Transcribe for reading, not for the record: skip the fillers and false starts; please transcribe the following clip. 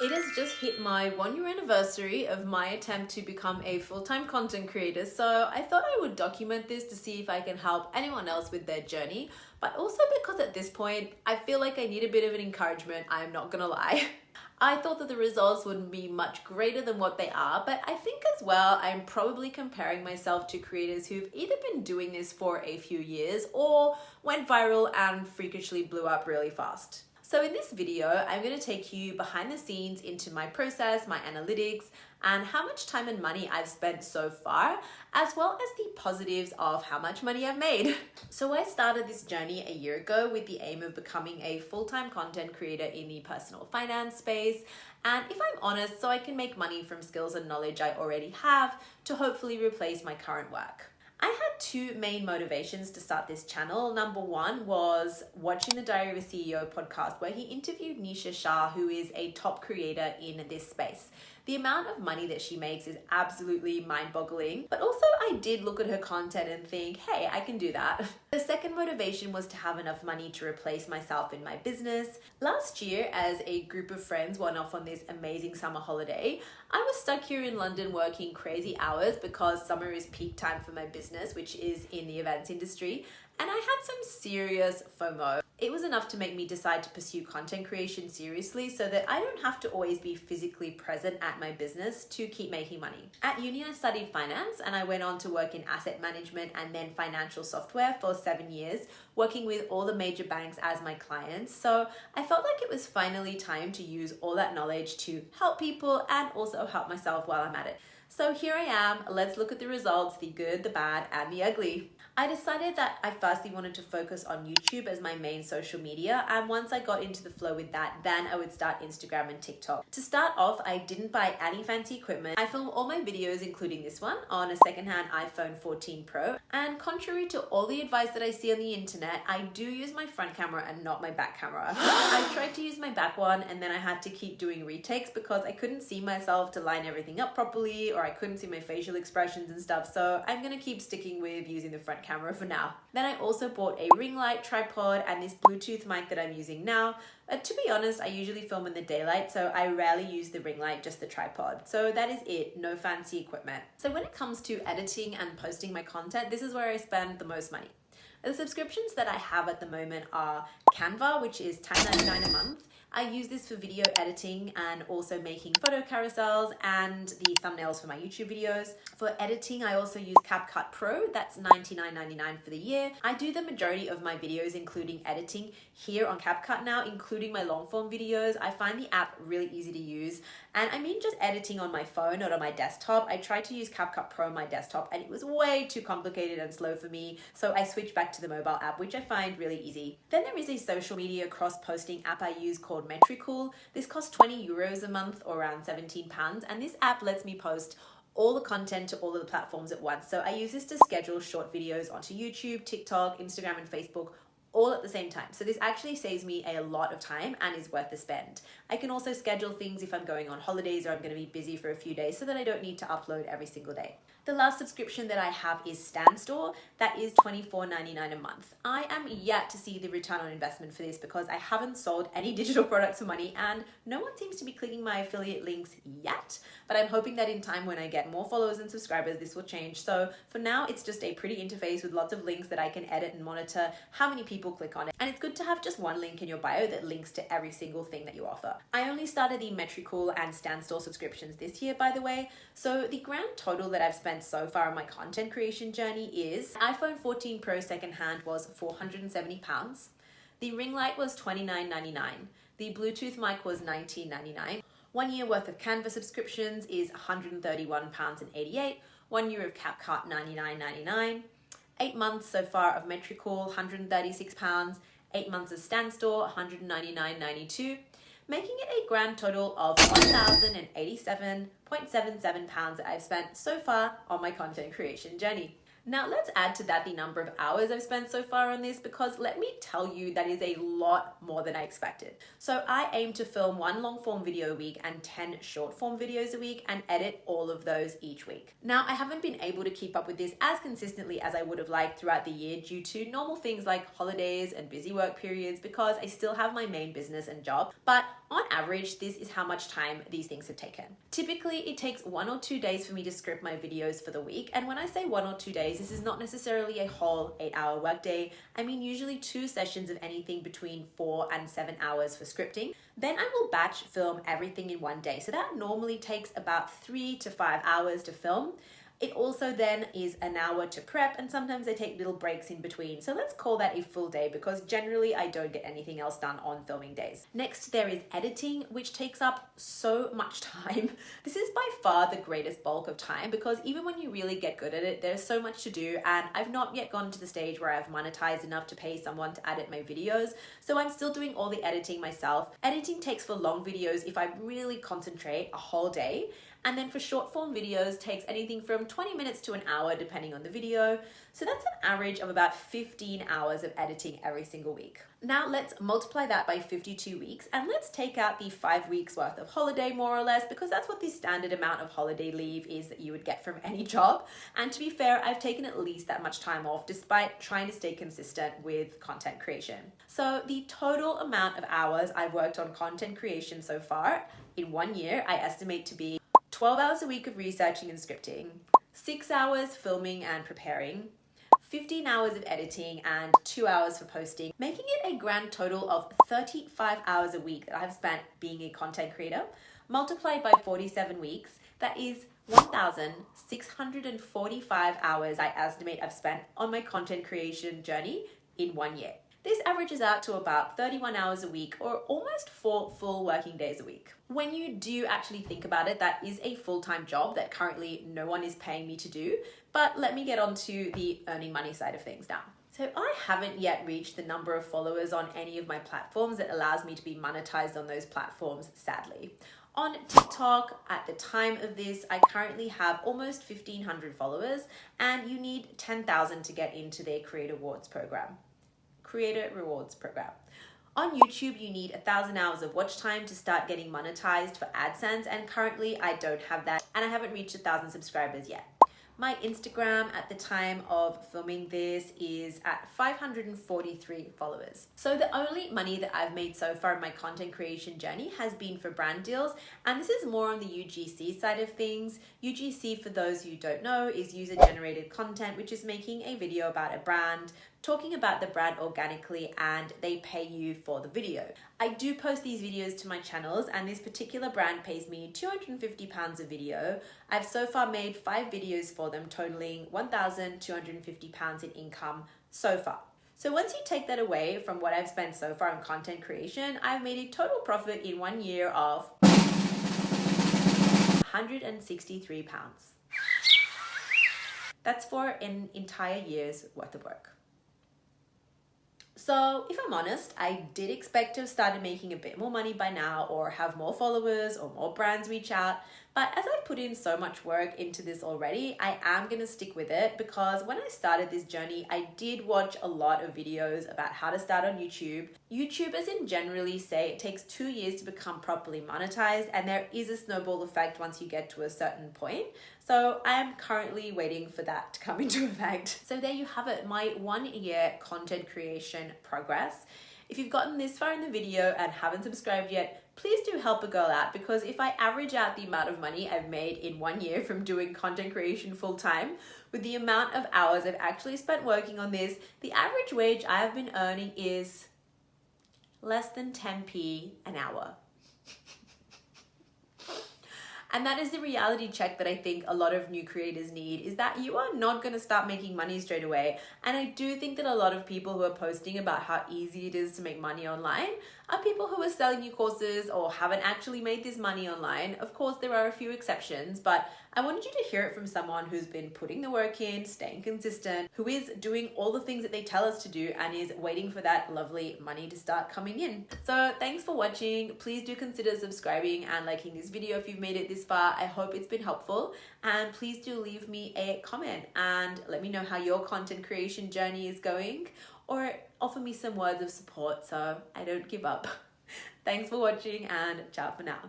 It has just hit my 1 year anniversary of my attempt to become a full-time content creator, so I thought I would document this to see if I can help anyone else with their journey, but also because at this point, I feel like I need a bit of an encouragement, I'm not gonna lie. I thought that the results wouldn't be much greater than what they are, but I think as well, I'm probably comparing myself to creators who've either been doing this for a few years or went viral and freakishly blew up really fast. So in this video, I'm going to take you behind the scenes into my process, my analytics, and how much time and money I've spent so far, as well as the positives of how much money I've made. So I started this journey a year ago with the aim of becoming a full-time content creator in the personal finance space. And if I'm honest, so I can make money from skills and knowledge I already have to hopefully replace my current work. I had two main motivations to start this channel. Number one was watching the Diary of a CEO podcast where he interviewed Nisha Shah, who is a top creator in this space. The amount of money that she makes is absolutely mind-boggling, but also I did look at her content and think, hey, I can do that. The second motivation was to have enough money to replace myself in my business. Last year, as a group of friends went off on this amazing summer holiday, I was stuck here in London working crazy hours because summer is peak time for my business, which is in the events industry, and I had some serious FOMO. It was enough to make me decide to pursue content creation seriously so that I don't have to always be physically present at my business to keep making money. At uni, I studied finance and I went on to work in asset management and then financial software for 7 years, working with all the major banks as my clients. So I felt like it was finally time to use all that knowledge to help people and also help myself while I'm at it. So here I am, let's look at the results, the good, the bad, and the ugly. I decided that I firstly wanted to focus on YouTube as my main social media, and once I got into the flow with that, then I would start Instagram and TikTok. To start off, I didn't buy any fancy equipment. I film all my videos, including this one, on a secondhand iPhone 14 Pro, and contrary to all the advice that I see on the internet, I do use my front camera and not my back camera. I tried to use my back one, and then I had to keep doing retakes because I couldn't see myself to line everything up properly, or I couldn't see my facial expressions and stuff, so I'm gonna keep sticking with using the front camera for now. Then I also bought a ring light, tripod, and this Bluetooth mic that I'm using now. To be honest, I usually film in the daylight, so I rarely use the ring light, just the tripod. So that is it, no fancy equipment. So when it comes to editing and posting my content, this is where I spend the most money. The subscriptions that I have at the moment are Canva, which is $10.99 a month. I use this for video editing and also making photo carousels and the thumbnails for my YouTube videos. For editing, I also use CapCut Pro. That's $99.99 for the year. I do the majority of my videos, including editing, here on CapCut now, including my long form videos. I find the app really easy to use. And I mean just editing on my phone, not on my desktop. I tried to use CapCut Pro on my desktop and it was way too complicated and slow for me. So I switched back to the mobile app, which I find really easy. Then there is a social media cross-posting app I use called Metricool. This costs €20 a month or around £17. And this app lets me post all the content to all of the platforms at once. So I use this to schedule short videos onto YouTube, TikTok, Instagram, and Facebook all at the same time. So this actually saves me a lot of time and is worth the spend. I can also schedule things if I'm going on holidays or I'm going to be busy for a few days so that I don't need to upload every single day. The last subscription that I have is Standstore. That is $24.99 a month. I am yet to see the return on investment for this because I haven't sold any digital products for money and no one seems to be clicking my affiliate links yet, but I'm hoping that in time when I get more followers and subscribers, this will change. So for now, it's just a pretty interface with lots of links that I can edit and monitor how many people click on it. And it's good to have just one link in your bio that links to every single thing that you offer. I only started the Metricool and Standstore subscriptions this year, by the way. So the grand total that I've spent so far on my content creation journey is iPhone 14 Pro secondhand was £470. The ring light was $29.99. The Bluetooth mic was $19.99. 1 year worth of Canva subscriptions is £131.88. 1 year of CapCut $99.99. 8 months so far of Metricool, £136. 8 months of Standstore, $199.92. Making it a grand total of £1,087.77 that I've spent so far on my content creation journey. Now let's add to that the number of hours I've spent so far on this, because let me tell you that is a lot more than I expected. So I aim to film 1 long form video a week and 10 short form videos a week and edit all of those each week. Now I haven't been able to keep up with this as consistently as I would have liked throughout the year due to normal things like holidays and busy work periods, because I still have my main business and job. But On average, this is how much time these things have taken. Typically, it takes 1 or 2 days for me to script my videos for the week. And when I say 1 or 2 days, this is not necessarily a whole 8-hour workday. I mean, usually 2 sessions of anything between 4 and 7 hours for scripting. Then I will batch film everything in one day. So that normally takes about 3 to 5 hours to film. It also then is an hour to prep, and sometimes I take little breaks in between. So let's call that a full day, because generally I don't get anything else done on filming days. Next, there is editing, which takes up so much time. This is by far the greatest bulk of time, because even when you really get good at it, there's so much to do, and I've not yet gotten to the stage where I've monetized enough to pay someone to edit my videos. So I'm still doing all the editing myself. Editing takes for long videos, if I really concentrate, a whole day. And then for short form videos, takes anything from 20 minutes to an hour, depending on the video. So that's an average of about 15 hours of editing every single week. Now let's multiply that by 52 weeks, and let's take out the 5 weeks worth of holiday, more or less, because that's what the standard amount of holiday leave is that you would get from any job. And to be fair, I've taken at least that much time off, despite trying to stay consistent with content creation. So the total amount of hours I've worked on content creation so far in 1 year, I estimate to be 12 hours a week of researching and scripting, 6 hours filming and preparing, 15 hours of editing, and 2 hours for posting, making it a grand total of 35 hours a week that I've spent being a content creator. Multiplied by 47 weeks, that is 1,645 hours I estimate I've spent on my content creation journey in 1 year. This averages out to about 31 hours a week, or almost 4 full working days a week. When you do actually think about it, that is a full-time job that currently no one is paying me to do. But let me get on to the earning money side of things now. So I haven't yet reached the number of followers on any of my platforms that allows me to be monetized on those platforms, sadly. On TikTok, at the time of this, I currently have almost 1,500 followers, and you need 10,000 to get into their Creator Rewards program. On YouTube, you need 1,000 hours of watch time to start getting monetized for AdSense, and currently I don't have that, and I haven't reached 1,000 subscribers yet. My Instagram at the time of filming this is at 543 followers. So the only money that I've made so far in my content creation journey has been for brand deals, and this is more on the UGC side of things. UGC, for those who don't know, is user-generated content, which is making a video about a brand, talking about the brand organically, and they pay you for the video. I do post these videos to my channels, and this particular brand pays me £250 a video. I've so far made 5 videos for them, totaling £1,250 in income so far. So once you take that away from what I've spent so far on content creation, I've made a total profit in 1 year of £163. That's for an entire year's worth of work. So if I'm honest, I did expect to have started making a bit more money by now, or have more followers or more brands reach out. But as I've put in so much work into this already, I am going to stick with it, because when I started this journey, I did watch a lot of videos about how to start on YouTube. YouTubers generally say it takes 2 years to become properly monetized, and there is a snowball effect once you get to a certain point. So I am currently waiting for that to come into effect. So there you have it, my 1 year content creation progress. If you've gotten this far in the video and haven't subscribed yet, please do help a girl out, because if I average out the amount of money I've made in 1 year from doing content creation full time with the amount of hours I've actually spent working on this, the average wage I've been earning is less than 10p an hour. And that is the reality check that I think a lot of new creators need, is that you are not going to start making money straight away. And I do think that a lot of people who are posting about how easy it is to make money online are people who are selling you courses or haven't actually made this money online. Of course, there are a few exceptions, but I wanted you to hear it from someone who's been putting the work in, staying consistent, who is doing all the things that they tell us to do, and is waiting for that lovely money to start coming in. So thanks for watching. Please do consider subscribing and liking this video if you've made it this far. I hope it's been helpful, and please do leave me a comment and let me know how your content creation journey is going, or offer me some words of support so I don't give up. Thanks for watching, and ciao for now.